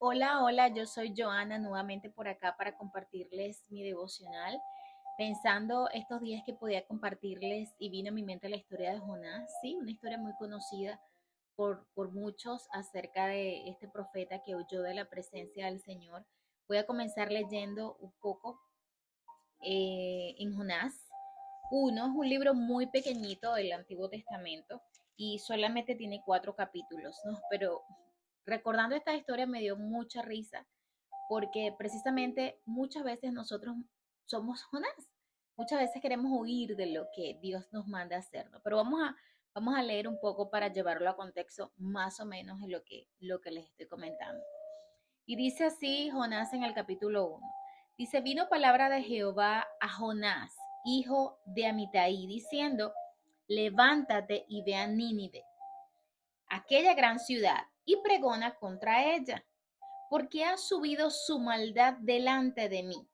Hola, hola, yo soy Joana nuevamente por acá para compartirles mi devocional. Pensando estos días que podía compartirles y vino a mi mente la historia de Jonás, sí, una historia muy conocida por muchos acerca de este profeta que huyó de la presencia del Señor. Voy a comenzar leyendo un poco en Jonás 1, es un libro muy pequeñito del Antiguo Testamento y solamente tiene 4 capítulos, ¿no? Pero recordando esta historia me dio mucha risa porque precisamente muchas veces nosotros somos Jonás. Muchas veces queremos huir de lo que Dios nos manda a hacer, ¿no? Pero vamos a leer un poco para llevarlo a contexto más o menos en lo que les estoy comentando. Y dice así Jonás en el capítulo 1. Dice, vino palabra de Jehová a Jonás, hijo de Amitai, diciendo, levántate y ve a Nínive, aquella gran ciudad, y pregona contra ella, porque ha subido su maldad delante de mí.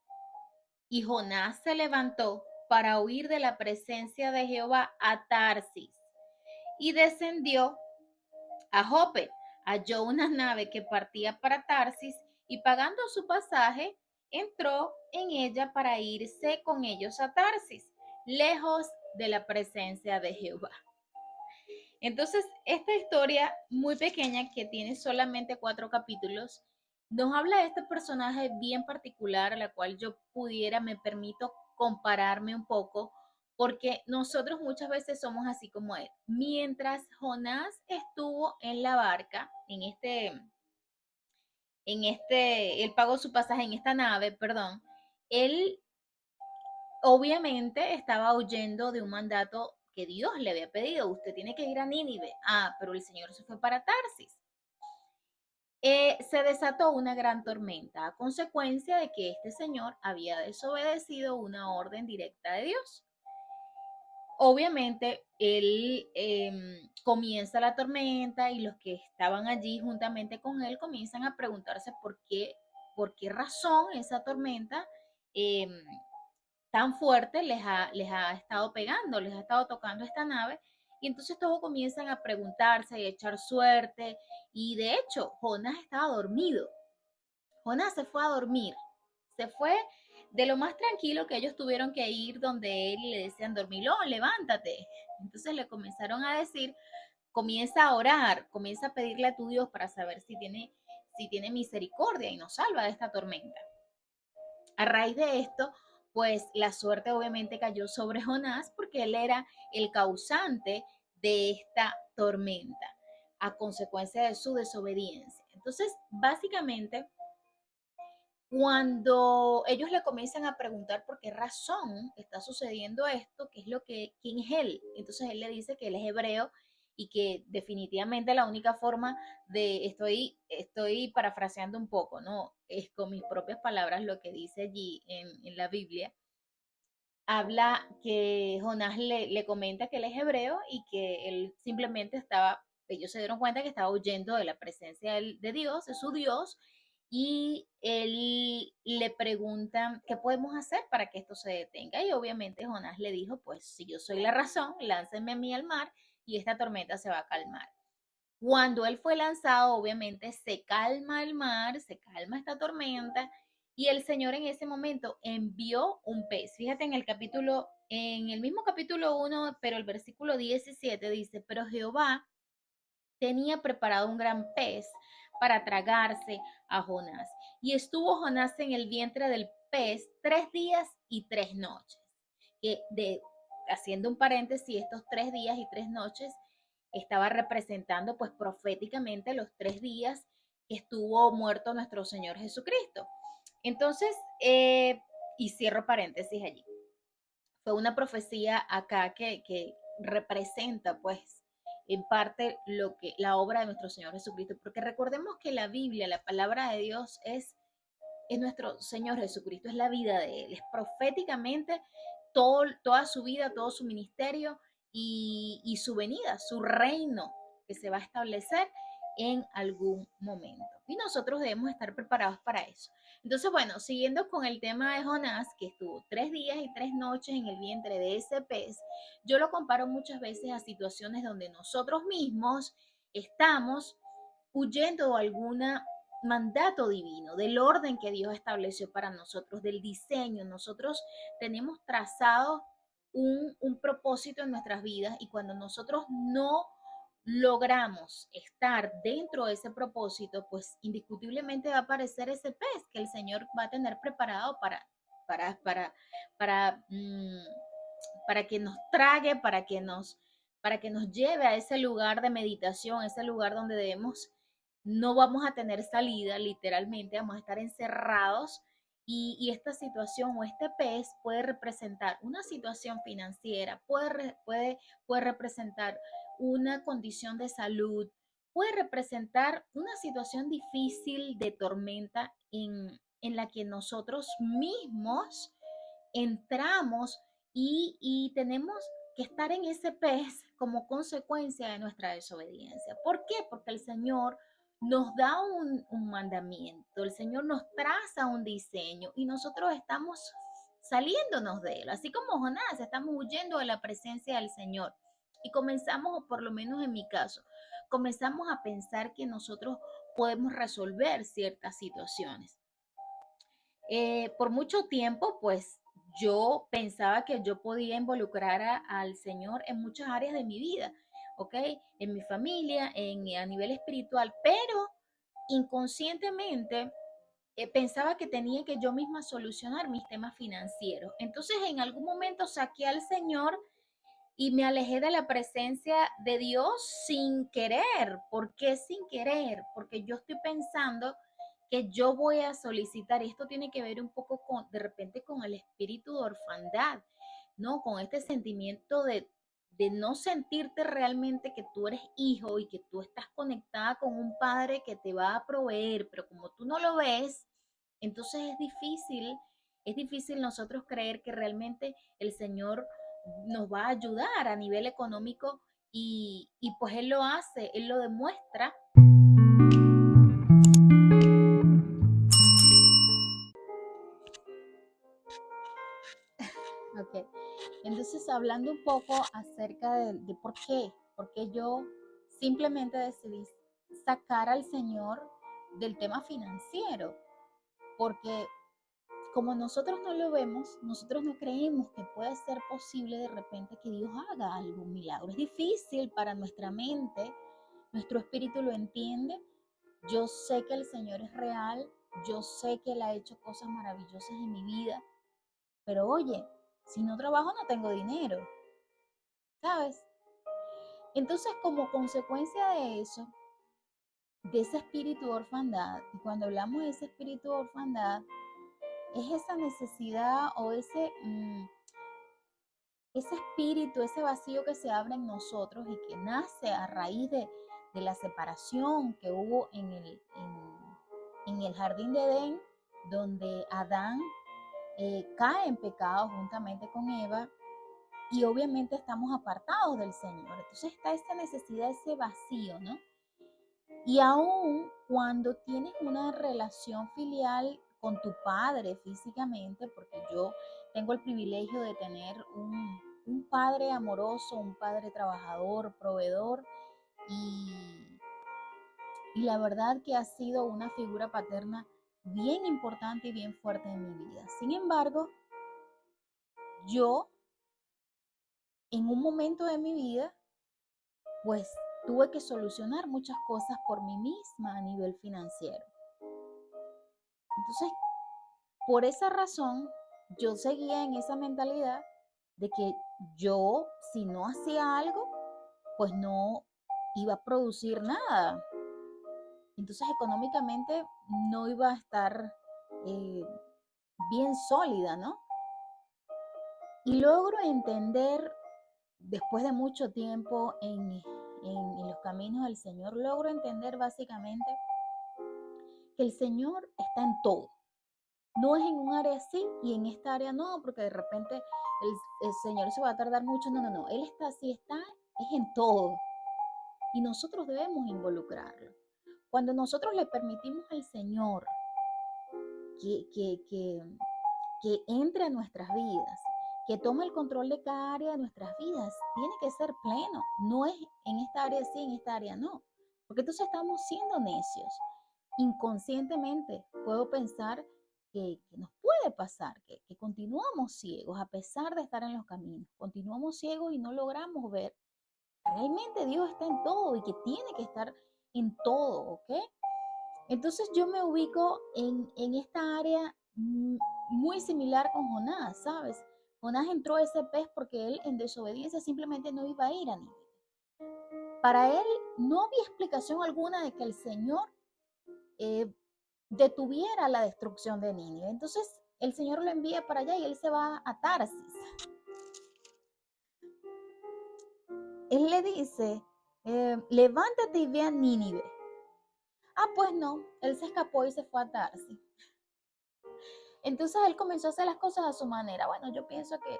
Y Jonás se levantó para huir de la presencia de Jehová a Tarsis, y descendió a Jope. Halló una nave que partía para Tarsis, y pagando su pasaje, entró en ella para irse con ellos a Tarsis, lejos de la presencia de Jehová. Entonces, esta historia muy pequeña que tiene solamente 4 capítulos, nos habla de este personaje bien particular, a la cual yo pudiera, me permito compararme un poco, porque nosotros muchas veces somos así como él. Mientras Jonás estuvo en la barca, él pagó su pasaje en esta nave, perdón, él obviamente estaba huyendo de un mandato que Dios le había pedido. Usted tiene que ir a Nínive. Ah, pero el Señor se fue para Tarsis. Se desató una gran tormenta a consecuencia de que este señor había desobedecido una orden directa de Dios. Obviamente, él comienza la tormenta y los que estaban allí juntamente con él comienzan a preguntarse por qué razón esa tormenta eh, tan fuerte les ha estado pegando, les ha estado tocando esta nave. Y entonces todos comienzan a preguntarse y a echar suerte. Y de hecho, Jonás estaba dormido. Jonás se fue a dormir. Se fue de lo más tranquilo que ellos tuvieron que ir donde él y le decían, dormilón, levántate. Entonces le comenzaron a decir, comienza a orar, comienza a pedirle a tu Dios para saber si tiene misericordia y nos salva de esta tormenta. A raíz de esto, pues la suerte obviamente cayó sobre Jonás porque él era el causante de esta tormenta a consecuencia de su desobediencia. Entonces, básicamente, cuando ellos le comienzan a preguntar por qué razón está sucediendo esto, quién es él, entonces él le dice que él es hebreo y que definitivamente la única forma estoy parafraseando un poco, ¿no? Es con mis propias palabras lo que dice allí en la Biblia. Habla que Jonás le comenta que él es hebreo y que él simplemente ellos se dieron cuenta que estaba huyendo de la presencia de Dios, de su Dios, y él le pregunta, ¿qué podemos hacer para que esto se detenga? Y obviamente Jonás le dijo, pues si yo soy la razón, láncenme a mí al mar y esta tormenta se va a calmar. Cuando él fue lanzado, obviamente se calma el mar, se calma esta tormenta y el Señor en ese momento envió un pez. Fíjate en el mismo capítulo 1, pero el versículo 17 dice, pero Jehová tenía preparado un gran pez para tragarse a Jonás. Y estuvo Jonás en el vientre del pez 3 días y 3 noches. Haciendo un paréntesis, estos 3 días y 3 noches estaba representando pues proféticamente los 3 días que estuvo muerto nuestro Señor Jesucristo. Entonces, y cierro paréntesis allí. Fue una profecía acá que representa pues en parte la obra de nuestro Señor Jesucristo, porque recordemos que la Biblia, la palabra de Dios es nuestro Señor Jesucristo, es la vida de Él, es proféticamente toda su vida, todo su ministerio y su venida, su reino que se va a establecer en algún momento. Y nosotros debemos estar preparados para eso. Entonces, bueno, siguiendo con el tema de Jonás, que estuvo 3 días y 3 noches en el vientre de ese pez, yo lo comparo muchas veces a situaciones donde nosotros mismos estamos huyendo de alguna mandato divino, del orden que Dios estableció para nosotros, del diseño. Nosotros tenemos trazado un propósito en nuestras vidas y cuando nosotros no logramos estar dentro de ese propósito, pues indiscutiblemente va a aparecer ese pez que el Señor va a tener preparado para, para, para, mm, para que nos trague, para que nos lleve a ese lugar de meditación, ese lugar donde no vamos a tener salida, literalmente, vamos a estar encerrados y esta situación o este pez puede representar una situación financiera, puede representar una condición de salud, puede representar una situación difícil de tormenta en la que nosotros mismos entramos y tenemos que estar en ese pez como consecuencia de nuestra desobediencia. ¿Por qué? Porque el Señor nos da un mandamiento, el Señor nos traza un diseño y nosotros estamos saliéndonos de él, así como Jonás, estamos huyendo de la presencia del Señor y comenzamos, o por lo menos en mi caso, comenzamos a pensar que nosotros podemos resolver ciertas situaciones. Por mucho tiempo, pues yo pensaba que yo podía involucrar al Señor en muchas áreas de mi vida, ¿ok? En mi familia, a nivel espiritual, pero inconscientemente pensaba que tenía que yo misma solucionar mis temas financieros. Entonces, en algún momento saqué al Señor y me alejé de la presencia de Dios sin querer. ¿Por qué sin querer? Porque yo estoy pensando que yo voy a solicitar, y esto tiene que ver un poco con, de repente, con el espíritu de orfandad, ¿no? Con este sentimiento de no sentirte realmente que tú eres hijo y que tú estás conectada con un padre que te va a proveer, pero como tú no lo ves, entonces es difícil nosotros creer que realmente el Señor nos va a ayudar a nivel económico y pues Él lo hace, Él lo demuestra. Ok, entonces hablando un poco acerca de por qué yo simplemente decidí sacar al Señor del tema financiero, porque como nosotros no lo vemos, nosotros no creemos que puede ser posible de repente que Dios haga algún milagro. Es difícil para nuestra mente, nuestro espíritu lo entiende. Yo sé que el Señor es real, yo sé que Él ha hecho cosas maravillosas en mi vida, pero oye, si no trabajo no tengo dinero, ¿sabes? Entonces, como consecuencia de eso, de ese espíritu de orfandad, y cuando hablamos de ese espíritu de orfandad, es esa necesidad o ese espíritu, ese vacío que se abre en nosotros y que nace a raíz de la separación que hubo en el jardín de Edén, donde Adán cae en pecado juntamente con Eva y obviamente estamos apartados del Señor. Entonces está esa necesidad, ese vacío, ¿no? Y aún cuando tienes una relación filial con tu padre físicamente, porque yo tengo el privilegio de tener un padre amoroso, un padre trabajador, proveedor, y, y la verdad que ha sido una figura paterna bien importante y bien fuerte en mi vida. Sin embargo, yo en un momento de mi vida, pues tuve que solucionar muchas cosas por mí misma a nivel financiero. Entonces, por esa razón, yo seguía en esa mentalidad de que yo, si no hacía algo, pues no iba a producir nada. Entonces, económicamente no iba a estar eh, bien sólida, ¿no? Y logro entender, después de mucho tiempo en los caminos del Señor, logro entender básicamente que el Señor está en todo. No es en un área sí y en esta área no, porque de repente el Señor se va a tardar mucho. No, no, no. Él está así, es en todo. Y nosotros debemos involucrarlo. Cuando nosotros le permitimos al Señor que, que, que, que entre a nuestras vidas, que tome el control de cada área de nuestras vidas, tiene que ser pleno. No es en esta área sí, en esta área no. Porque entonces estamos siendo necios. inconscientemente puedo pensar que nos puede pasar, que continuamos ciegos a pesar de estar en los caminos, continuamos ciegos y no logramos ver. Realmente Dios está en todo y que tiene que estar en todo, ¿ok? Entonces yo me ubico en esta área muy similar con Jonás, ¿sabes? Jonás entró a ese pez porque él en desobediencia simplemente no iba a ir a Nínive. Para él no había explicación alguna de que el Señor eh, detuviera la destrucción de Nínive. Entonces el Señor lo envía para allá y él se va a Tarsis. Él le dice, levántate y ve a Nínive. Ah, pues no, él se escapó y se fue a Tarsis. Entonces él comenzó a hacer las cosas a su manera. Bueno, yo pienso que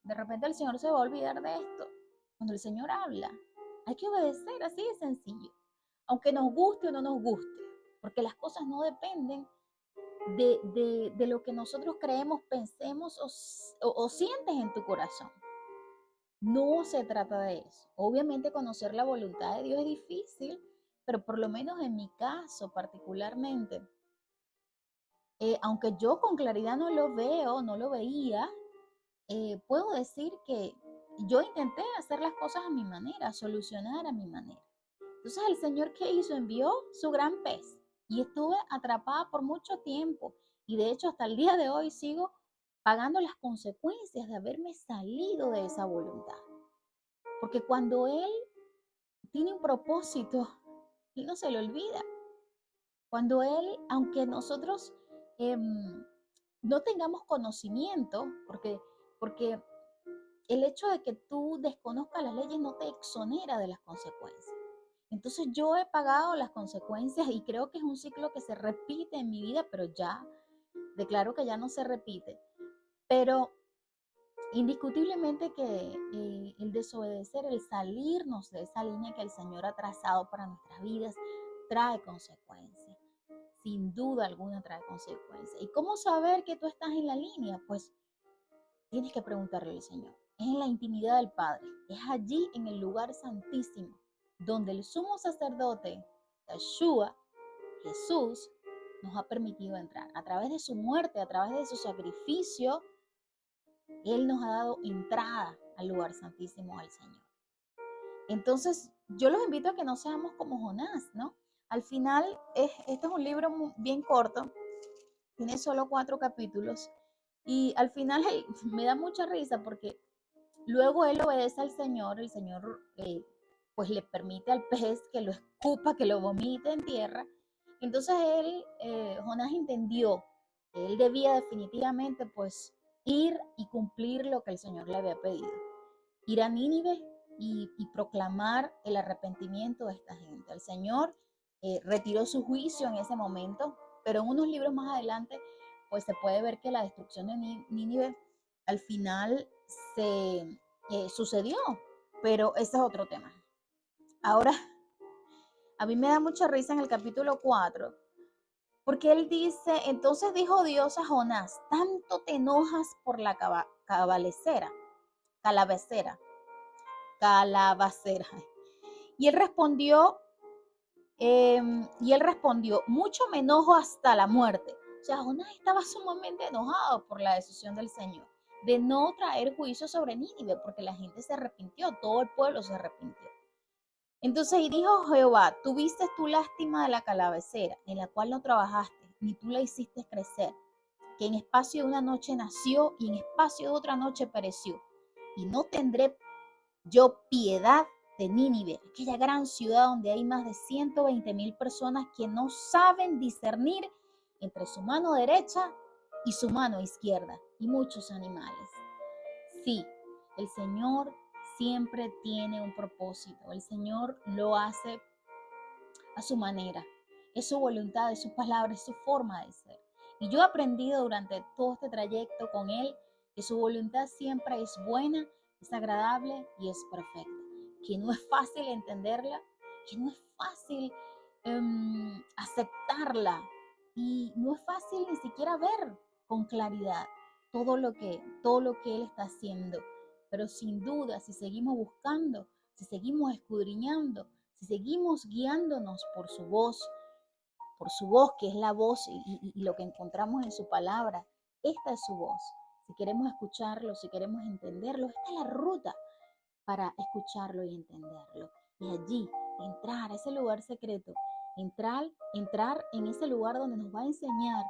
de repente el Señor se va a olvidar de esto. Cuando el Señor habla, hay que obedecer, así de sencillo. Aunque nos guste o no nos guste, porque las cosas no dependen de lo que nosotros creemos, pensemos o sientes en tu corazón. No se trata de eso. Obviamente conocer la voluntad de Dios es difícil, pero por lo menos en mi caso particularmente, aunque yo con claridad no lo veo, no lo veía, puedo decir que yo intenté hacer las cosas a mi manera, solucionar a mi manera. Entonces el Señor, ¿qué hizo? Envió su gran pez y estuve atrapada por mucho tiempo. Y de hecho hasta el día de hoy sigo pagando las consecuencias de haberme salido de esa voluntad. Porque cuando Él tiene un propósito, Él no se lo olvida. Cuando Él, aunque nosotros no tengamos conocimiento, porque el hecho de que tú desconozcas las leyes no te exonera de las consecuencias. Entonces yo he pagado las consecuencias y creo que es un ciclo que se repite en mi vida, pero ya declaro que ya no se repite. Pero indiscutiblemente que el desobedecer, el salirnos de esa línea que el Señor ha trazado para nuestras vidas, trae consecuencias. Sin duda alguna trae consecuencias. ¿Y cómo saber que tú estás en la línea? Pues tienes que preguntarle al Señor. Es en la intimidad del Padre. Es allí en el lugar santísimo, donde el sumo sacerdote, Yeshua, Jesús, nos ha permitido entrar. A través de su muerte, a través de su sacrificio, Él nos ha dado entrada al lugar santísimo al Señor. Entonces, yo los invito a que no seamos como Jonás, ¿no? Al final, este es un libro bien corto, tiene solo 4 capítulos, y al final me da mucha risa porque luego él obedece al Señor, el Señor pues le permite al pez que lo escupa, que lo vomite en tierra. Entonces Jonás entendió que él debía definitivamente pues ir y cumplir lo que el Señor le había pedido. Ir a Nínive y proclamar el arrepentimiento de esta gente. El Señor retiró su juicio en ese momento, pero en unos libros más adelante pues se puede ver que la destrucción de Nínive al final se sucedió, pero ese es otro tema. Ahora, a mí me da mucha risa en el capítulo 4, porque él dice, entonces dijo Dios a Jonás, tanto te enojas por la calabacera. Y él respondió, mucho me enojo hasta la muerte. O sea, Jonás estaba sumamente enojado por la decisión del Señor de no traer juicio sobre Nínive, porque la gente se arrepintió, todo el pueblo se arrepintió. Entonces, y dijo Jehová, tuviste tu lástima de la calabacera, en la cual no trabajaste, ni tú la hiciste crecer, que en espacio de una noche nació y en espacio de otra noche pereció. Y no tendré yo piedad de Nínive, aquella gran ciudad donde hay más de 120,000 personas que no saben discernir entre su mano derecha y su mano izquierda, y muchos animales. Sí, el Señor siempre tiene un propósito. El Señor lo hace a su manera. Es su voluntad, es su palabra, es su forma de ser. Y yo he aprendido durante todo este trayecto con Él que su voluntad siempre es buena, es agradable y es perfecta. Que no es fácil entenderla, que no es fácil aceptarla y no es fácil ni siquiera ver con claridad todo lo que Él está haciendo. Pero sin duda, si seguimos buscando, si seguimos escudriñando, si seguimos guiándonos por su voz, por su voz, que es la voz y lo que encontramos en su palabra. Esta es su voz. Si queremos escucharlo, si queremos entenderlo, esta es la ruta para escucharlo y entenderlo. Y allí, entrar a ese lugar secreto, entrar en ese lugar donde nos va a enseñar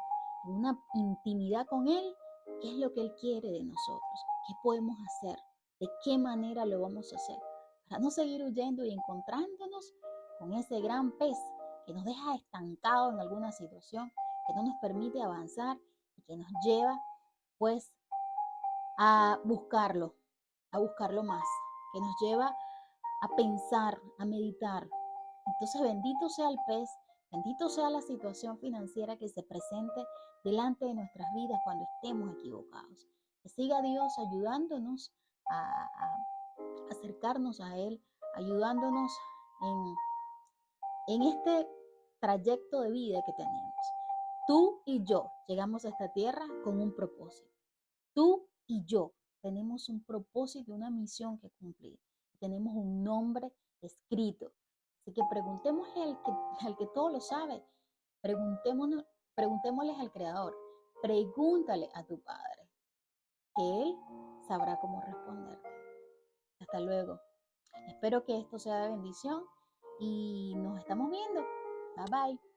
en una intimidad con Él, qué es lo que Él quiere de nosotros, qué podemos hacer, de qué manera lo vamos a hacer, para no seguir huyendo y encontrándonos con ese gran pez que nos deja estancados en alguna situación, que no nos permite avanzar y que nos lleva pues a buscarlo más, que nos lleva a pensar, a meditar. Entonces, bendito sea el pez, bendito sea la situación financiera que se presente delante de nuestras vidas cuando estemos equivocados. Que siga Dios ayudándonos a acercarnos a Él, ayudándonos en este trayecto de vida que tenemos. Tú y yo llegamos a esta tierra con un propósito. Tú y yo tenemos un propósito, una misión que cumplir. Tenemos un nombre escrito. Así que preguntémosle al que todo lo sabe. Preguntémosle al Creador. Pregúntale a tu Padre, que Él sabrá cómo responderte. Hasta luego. Espero que esto sea de bendición y nos estamos viendo. Bye bye.